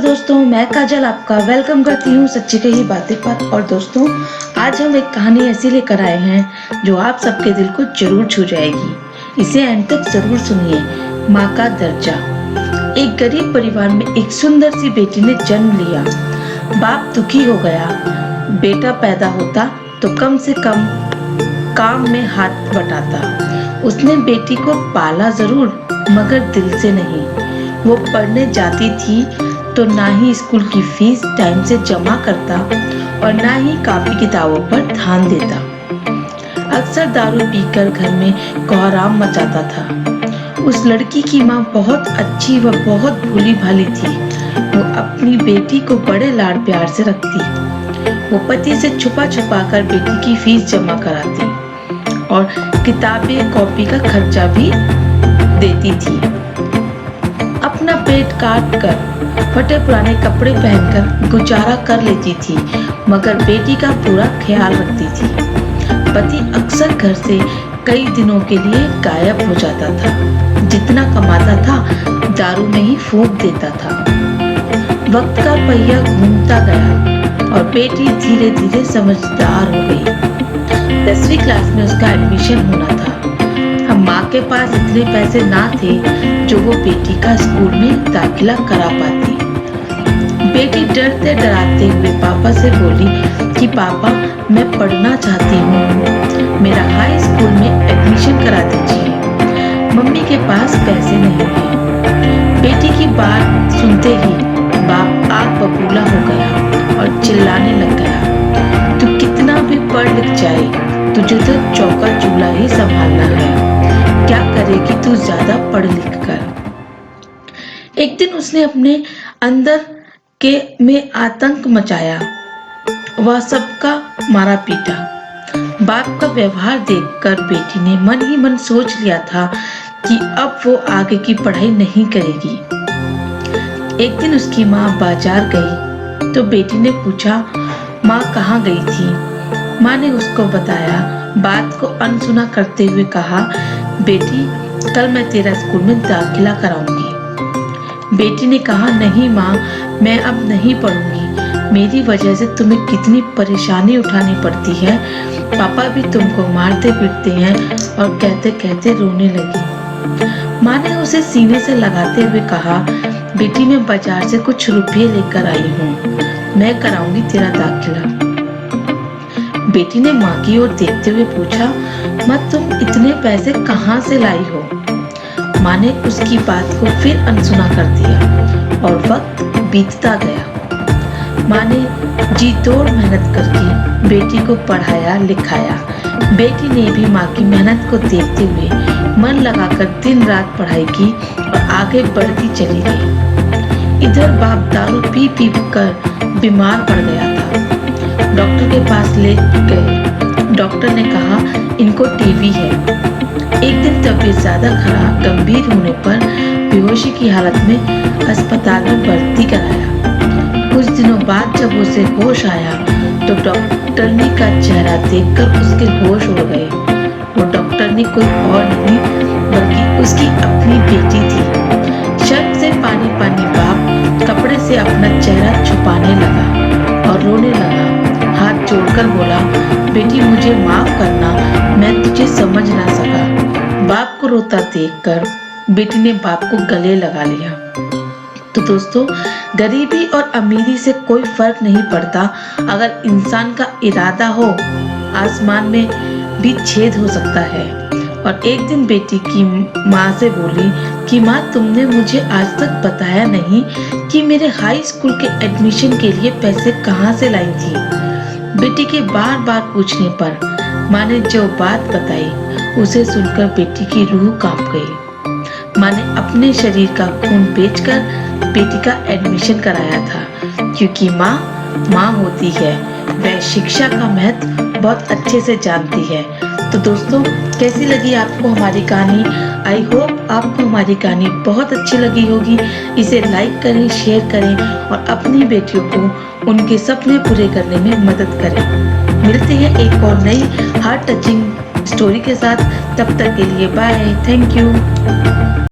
दोस्तों, मैं काजल आपका वेलकम करती हूँ सच्ची कही बातें पर। और दोस्तों, आज हम एक कहानी ऐसी लेकर आए हैं जो आप सबके दिल को जरूर छू जाएगी। इसे अंत तक जरूर सुनिए। माँ का दर्जा। एक गरीब परिवार में एक सुंदर सी बेटी ने जन्म लिया। बाप दुखी हो गया। बेटा पैदा होता तो कम से कम काम में हाथ बटाता। उसने बेटी को पाला जरूर, मगर दिल से नहीं। वो पढ़ने जाती थी तो ना ही स्कूल की फीस टाइम से जमा करता और ना ही कॉपी किताबों पर ध्यान देता। अक्सर दारू पीकर घर में कोहराम मचाता था। उस लड़की की माँ बहुत अच्छी व बहुत भोली भाली थी। वो अपनी बेटी को बड़े लाड प्यार से रखती। वो पति से छुपा छुपा कर बेटी की फीस जमा कराती और किताबें कॉपी का खर्चा भी देती थी। अपना पेट काट कर फटे पुराने कपड़े पहनकर गुजारा कर लेती थी, मगर बेटी का पूरा ख्याल रखती थी। पति अक्सर घर से कई दिनों के लिए गायब हो जाता था। जितना कमाता था दारू में ही फूंक देता था। वक्त का पहिया घूमता गया और बेटी धीरे धीरे समझदार हो गई। 10वीं क्लास में उसका एडमिशन होना था। अब माँ के पास इतने पैसे ना थे जो वो बेटी का स्कूल में दाखिला करा पाती। बेटी डरते डराते हुए पापा से बोली कि पापा, मैं पढ़ना चाहती हूँ, मेरा हाई स्कूल में एडमिशन करा दीजिए। मम्मी के पास पैसे नहीं हैं। बेटी की बात सुनते ही बाप आग बबूला हो गया और चिल्लाने लग गया, तू कितना भी पढ़ लिख जाए, तुझे तो चौका चूल्हा ही संभालना है। क्या करेगी तू ज्यादा पढ़ लिख कर। एक दिन उसने अपने अंदर में आतंक मचाया। वह सबका मारा पीटा। बाप का व्यवहार देखकर बेटी ने मन ही मन सोच लिया था कि अब वो आगे की पढ़ाई नहीं करेगी। एक दिन उसकी माँ बाजार गई तो बेटी ने पूछा, माँ कहाँ गई थी? माँ ने उसको बताया। बात को अनसुना करते हुए कहा, बेटी, कल मैं तेरा स्कूल में दाखिला कराऊंगी। बेटी ने कहा, नहीं माँ, मैं अब नहीं पढ़ूंगी। मेरी वजह से तुम्हें कितनी परेशानी उठानी पड़ती है। पापा भी तुमको मारते पीटते हैं। और कहते कहते रोने लगी। माँ ने उसे सीने से लगाते हुए कहा, बेटी, मैं बाजार से कुछ रुपये लेकर आई हूँ, मैं कराऊंगी तेरा दाखिला। बेटी ने माँ की ओर देखते हुए पूछा, माँ, तुम इतने पैसे कहाँ से लाई हो? माँ ने उसकी बात को फिर अनसुना कर दिया और वक्त बीतता गया। माँ ने जी तोड़ मेहनत करके बेटी को पढ़ाया लिखाया। बेटी ने भी माँ की मेहनत को देखते हुए मन लगाकर दिन रात पढ़ाई की और आगे बढ़ती चली गई। इधर बाप दारू पी पी कर बीमार पड़ गया था। डॉक्टर के पास ले गए। डॉक्टर ने कहा, इनको टीबी है। एक दिन तबीयत ज्यादा खराब गंभीर होने पर बेहोशी की हालत में अस्पताल में भर्ती कराया। कुछ दिनों बाद जब उसे होश आया तो डॉक्टरनी का चेहरा देखकर उसके होश उड़ गए। वो डॉक्टरनी कोई और नहीं बल्कि उसकी अपनी बेटी थी। शर्म से पानी पानी बाप कपड़े से अपना चेहरा छुपाने लगा और रोने लगा। हाथ जोड़कर बोला, बेटी, मुझे माफ करना, मैं तुझे समझ ना सका। बाप को रोता देखकर बेटी ने बाप को गले लगा लिया। तो दोस्तों, गरीबी और अमीरी से कोई फर्क नहीं पड़ता। अगर इंसान का इरादा हो, आसमान में भी छेद हो सकता है। और एक दिन बेटी की माँ से बोली कि माँ, तुमने मुझे आज तक बताया नहीं कि मेरे हाई स्कूल के एडमिशन के लिए पैसे कहाँ से लाई थी। बेटी के बार बार पूछने पर माँ ने जो बात बताई उसे सुनकर बेटी की रूह कांप गई। माँ ने अपने शरीर का खून बेचकर बेटी का एडमिशन कराया था, क्योंकि माँ माँ होती है, वह शिक्षा का महत्व बहुत अच्छे से जानती है। तो दोस्तों, कैसी लगी आपको हमारी कहानी? आई होप आपको हमारी कहानी बहुत अच्छी लगी होगी। इसे लाइक करें, शेयर करें और अपनी बेटियों को उनके सपने पूरे करने में मदद करें। मिलते हैं एक और नई हार्ट टचिंग स्टोरी के साथ। तब तक के लिए बाय, थैंक यू।